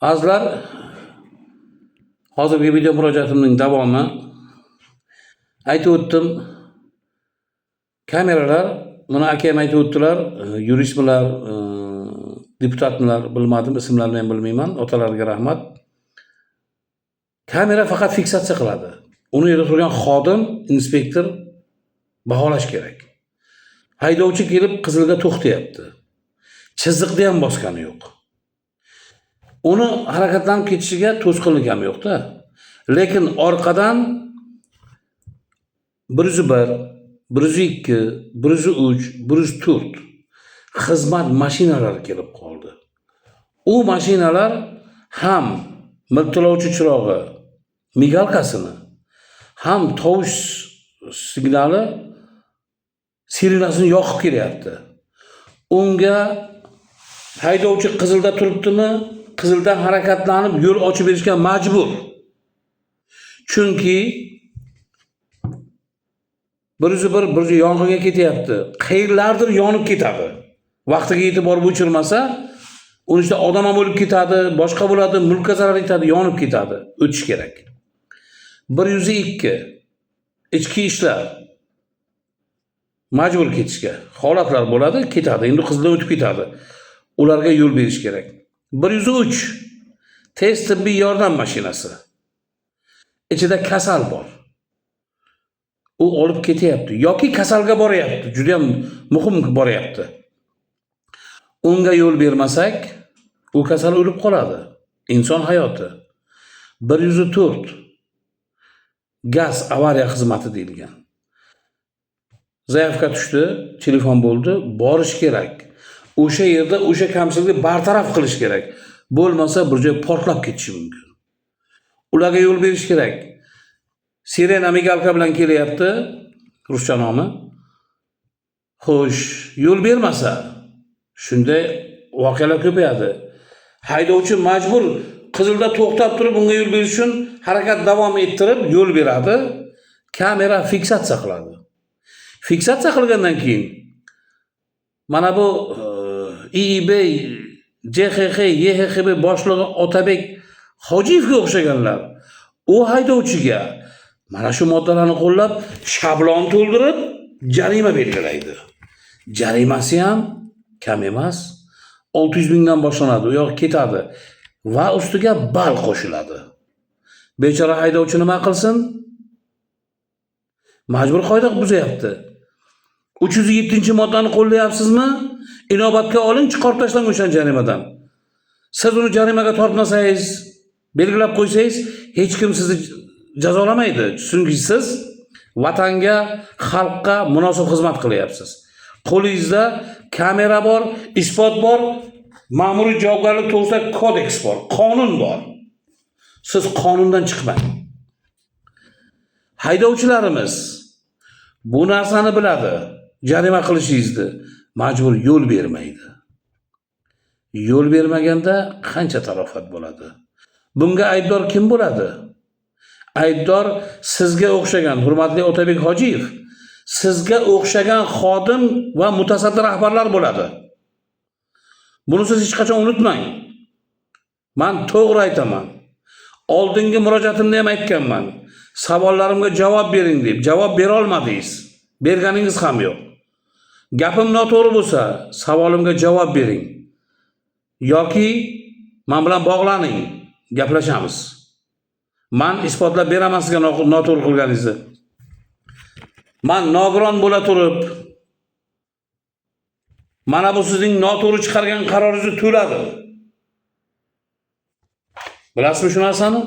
Azlar hozirgi video murojaatimning davomi aytib o'tdim. Kameralar, buni akam aytib o'tdilar, yuristmilar, deputatmilar, bilmadim, ismlarini ham bilmayman. Otalariga rahmat. Kamera faqat fiksatsiya qiladi. Uni yerda turgan xodim, inspektor baholash kerak. Haydovchi kelib qizilga to'xtayapti. Chiziqni ham bosgani yo'q. Uni harakatlanib ketishiga to'sqinlik ham yo'q-da. Lekin orqadan 101, 102, 103, 104 xizmat mashinalari kelib qoldi. U mashinalar ham miltillovchi chirog'i, migalkasini, ham tovush signali sirenasini yoqib kelyapti. Unga haydovchi qizilda turibdimi, qizildan harakatlanib yo'l ochib berishga majbur. Chunki 101 yong'inga ketyapti. Qayerlardir yonib ketadi. Vaqtiga yetib borib o'chirmasa, uni ichida odam ham o'lib ketadi, boshqa bo'ladi, mulkka zarar yetadi, yonib ketadi. O'tish kerak. 102 ichki ishlar majbur ketishga holatlar bo'ladi, ketadi. Endi qizlar o'tib ketadi. Ularga yo'l berish kerak. 103 tez tibbiy yordam mashinasi. Ichida kasal bor. U olib ketyapti yoki kasalga boryapti. Juda ham muhim boryapti. Unga yo'l bermasak, u kasal o'lib qoladi. Inson hayoti. 104 gaz avariya xizmati deyilgan. Zaявka tushdi, telefon bo'ldi, borish kerak. O'sha yerda o'sha kamchilikni bartaraf qilish kerak. Bo'lmasa bir joy portlab ketishi mumkin. Ularga yo'l berish kerak. Sirena migalka bilan kelyapti, ruscha nomi. Xo'sh, yo'l bermasa, shunday voqealar ko'payadi. Haydovchi majbur qizilda to'xtab turib, unga yo'l berish uchun harakat davom ettirib yo'l beradi. Kamera fiksatsiya qiladi. Fiksatsiya qilgandan keyin mana bu IIB, JXX, YXXB boshlig'i Otabek Hojiyevga o'xshaganlar u haydovchiga mana shu moddalarni qo'llab shablon to'ldirib jarima belgilaydi. Jarimasi ham kam emas. 600 mingdan boshlanadi, u yoq ketadi va ustiga ball qo'shiladi. Bechora haydovchi nima qilsin? Majbur qoida buzyapti. 307-moddani qo'llayapsizmi? Inobatga oling, chiqarib tashlang o'shan jarimadan. Siz uni jarimaga tortmasangiz, belgilab qo'ysangiz, hech kim sizni jazolamaydi. Chunki siz vatanga, xalqqa munosib xizmat qilyapsiz. Qo'lingizda kamera bor, isbot bor, ma'muriy javobgarlik to'g'risida kodeks bor, qonun bor. Siz qonundan chiqmang. Haydovchilarimiz bu narsani biladi. Jarima qilishingizni majbur yo'l bermaydi. Yo'l bermaganda qancha talofat bo'ladi? Bunga aybdor kim bo'ladi? Aybdor sizga o'xshagan hurmatli Otabek Hojiyev, sizga o'xshagan xodim va mutasaddi rahbarlar bo'ladi. Buni siz hech qachon unutmang. Men to'g'ri aytaman. Oldingi murojaatimda ham aytganman. Savollarimga javob bering deb javob bera olmadingiz. Berganingiz ham yo'q. Gapim noto'g'ri bo'lsa, savolimga javob bering. Yoki men bilan bog'laning, gaplashamiz. Men isbotlab beraman sizga noto'g'ri qilganingizni. Men nogiron bo'la turib, mana bu sizning noto'g'ri chiqargan qaroringizni to'ladim. Bilasizmi shu narsani?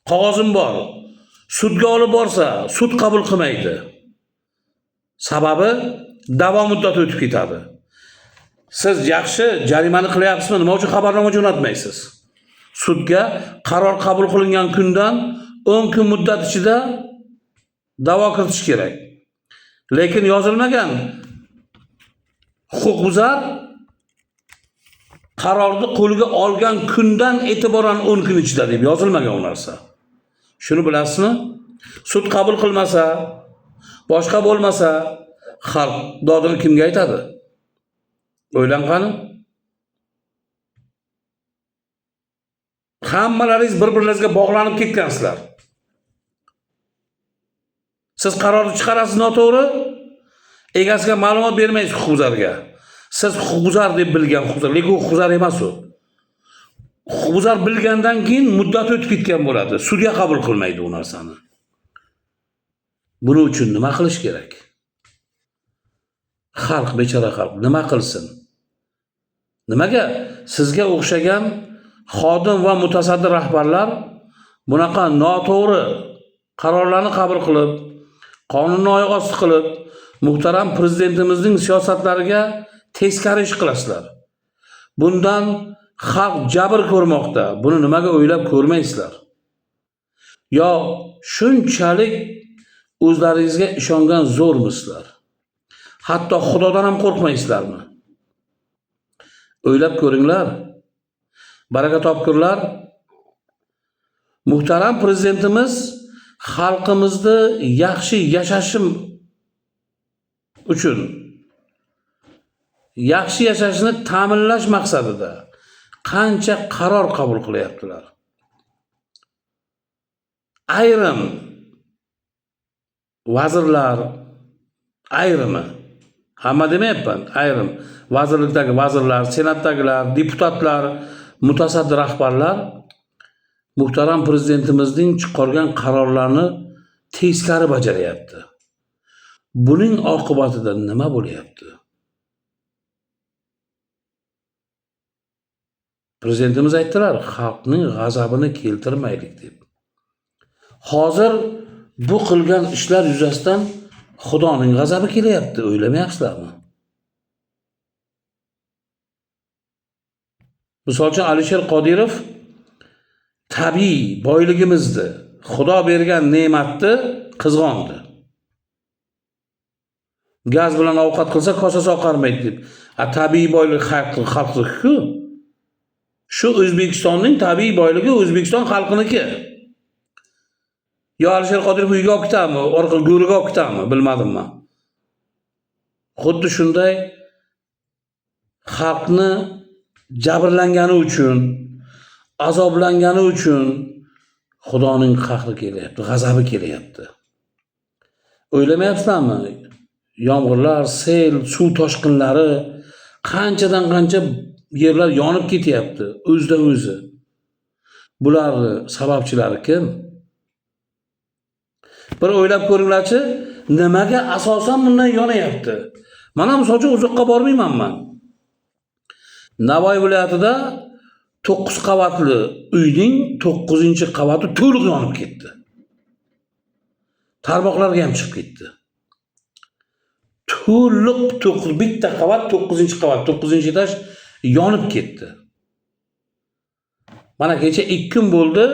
Qog'ozim bor. Sudga olib borsa, sud qabul qilmaydi. Sababi davo muddati o'tib ketadi. Siz yaxshi jarimani qilyapsizmi? Nima uchun xabarnoma jo'natmaysiz? Sudga qaror qabul qilingan kundan 10 kun muddat ichida davo kiritish kerak. Lekin yozilmagan. Huquqbuzar qarorni qo'liga olgan kundan e'tiboran 10 kun ichida deb yozilmagan u narsa. Shuni bilasizmi? Sud qabul qilmasa, boshqa bo'lmasa, xalq dodini kimga aytadi? O'ylan qani? Hammalaringiz bir-biringizga bog'lanib ketgansizlar. Siz qarorni chiqarasiz noto'g'ri, egasiga ma'lumot bermaysiz huquqbuzarga. Siz huquqbuzar deb bilgan huquqbuzar, lekin u huquqbuzar emas u. Huquqbuzar bilgandan keyin muddat o'tib ketgan bo'ladi. Sudya qabul qilmaydi u narsani. Buning uchun nima qilish kerak? Xalq, bechora xalq nima qilsin? Nimaga sizga o'xshagan xodim va mutasaddi rahbarlar bunaqa noto'g'ri qarorlarni qabul qilib, qonunni oyoq osti qilib, muhtaram prezidentimizning siyosatlariga teskari ish qilasizlar? Bundan xalq jabr ko'rmoqda. Buni nimaga o'ylab ko'rmaysizlar? Yo shunchalik o'zlaringizga ishongan zo'rmisizlar? Hatto Xudodan ham qo'rqmaysizlarmi? O'ylab ko'ringlar. Baraka topkurlar. Muhtaram prezidentimiz xalqimizni yaxshi yashashi uchun, yaxshi yashashini ta'minlash maqsadida qancha qaror qabul qilyaptilar. Ayrim vazirlar, ayrimi, hamma demayapman, ayrim vazirlikdagi vazirlar, senatdagilar, deputatlar, mutasaddi rahbarlar muhtaram prezidentimizning chiqargan qarorlarini teskari bajaryapti. Buning oqibatida nima bo'lyapti? Prezidentimiz aytdilar, xalqning g'azabini keltirmaylik deb. Hozir bu qilgan ishlar yuzasidan Xudoning g'azabi kelyapti, o'ylamayapsizlarmi? Misol uchun Alisher Qodirov tabiiy boyligimizni, Xudo bergan ne'matni qizg'ondi. Gaz bilan ovqat qilsa kosasi oqarmaydi deb. Tabiiy boylik xalqniki-ku. Shu O'zbekistonning tabiiy boyligi O'zbekiston xalqiniki. Yo Alisher Qodirov uyga olib ketami, orqa go'riga olib ketami, bilmadim men. Xuddi shunday xalqni jabrlangani uchun, azoblangani uchun Xudoning qahri kelyapti, g'azabi kelyapti. O'ylamayapsizlarmi? Yomg'irlar, sel, suv toshqinlari, qanchadan qancha yerlar yonib ketyapti o'zidan o'zi. Bularning sababchilari kim? Bir o'ylab ko'ringlarchi, nimaga asosan bundan yonayapti? Mana misol uchun uzoqqa bormayman men. Navoiy viloyatida 9 qavatli uyning 9-qavati to'liq yonib ketdi. Tarmoqlarga ham chiqib ketdi. To'liq bitta qavat 9-qavat, 9-etaj yonib ketdi. Mana kecha 2 kun bo'ldi,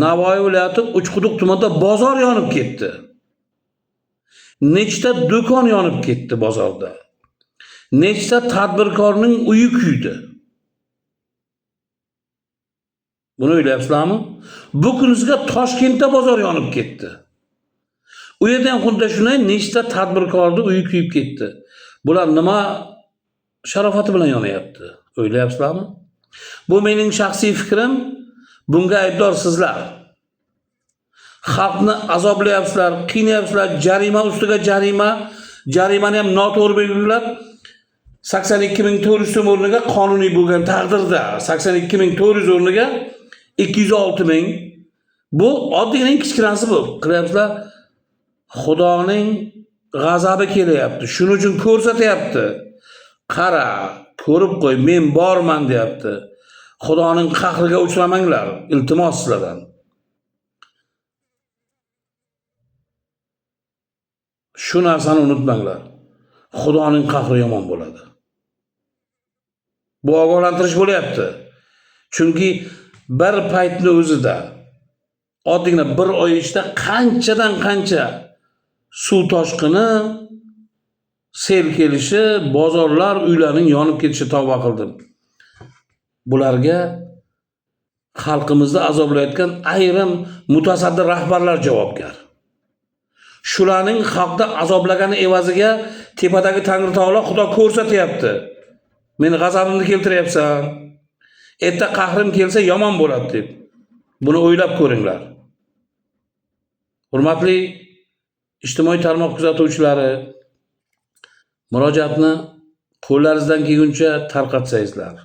Navoiy viloyati Uchquduq tumanida bozor yonib ketdi. Nechta do'kon yonib ketdi bozorda. Nechta tadbirkorning uyi kuydi. Buni o'ylayapsizlarmi? Bu kunizga Toshkentda bozor yonib ketdi. U yerda ham xuddi shunday nechta tadbirkorning uyi kuyib ketdi. Bular nima sharofati bilan yonayapti? O'ylayapsizlarmi? Bu mening shaxsiy fikrim. Bunga aybdor sizlar. Xalqni azoblayapsizlar, qiynayapsizlar, jarima ustiga jarima, jarimani ham noto'g'ri belgilab 82.400 so'm o'rniga qonuniy bo'lgan taqdirda 82.400 o'rniga 206.000. Bu oddiyning kichkinasi bu. Qilyapsizlar. Xudoning g'azabi kelyapti. Shuning uchun ko'rsatyapti. Qara, ko'rib qo'y, men borman deyapti. Xudoning qahriga uchramanglar, iltimos sizlardan. Shu narsani unutmanglar. Xudoning qahri yomon bo'ladi. Bu ogohlantirish bo'lyapti. Chunki bir paytni o'zida oddiygina bir oy ichida qanchadan qancha suv toshqini, sel kelishi, bozorlar, uylarning yonib ketishi tavba qildim. Bularga xalqimizni azoblayotgan ayrim mutasaddi rahbarlar javobgar. Shularning xalqni azoblagani evaziga tepadagi Tangri taolo Xudo ko'rsatyapti. Meni g'azabimni keltiryapsan. erta qahrim kelsa yomon bo'ladi deb. Buni o'ylab ko'ringlar. Hurmatli ijtimoiy tarmoq kuzatuvchilari, murojaatni qo'llaringizdan kelguncha tarqatsangizlar.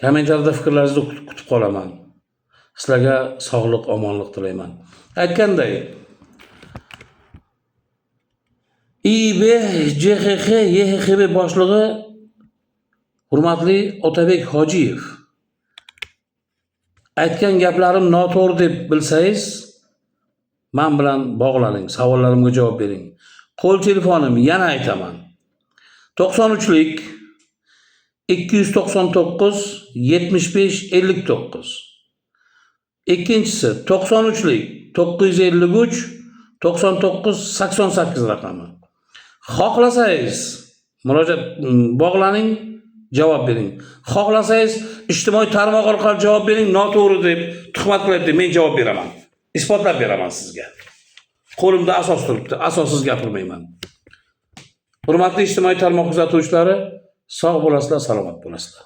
Kommentariyada fikrlaringizni kutib qolaman. Sizlarga sog'lik, omonlik tilayman. Aytganday, IIB, JXX, YXXB boshlig'i hurmatli Otabek Hojiyev. Aytgan gaplarim noto'g'ri deb bilsangiz, men bilan bog'laning, savollarimga javob bering. Qo'l telefonim yana aytaman. 93lik 299 75 59. Ikkinchisi 93lik 953 99 88 raqami. Xohlasangiz murojaat bog'laning, javob bering. Xohlasangiz ijtimoiy tarmoq orqali javob bering, noto'g'ri deb tuhmat qilyapti, men javob beraman. Isbotlab beraman sizga. Qo'limda asos turibdi, asossiz gapirmayman. Hurmatli ijtimoiy tarmoq kuzatuvchilari, sog' bo'lasizlar, salomat bo'lasizlar.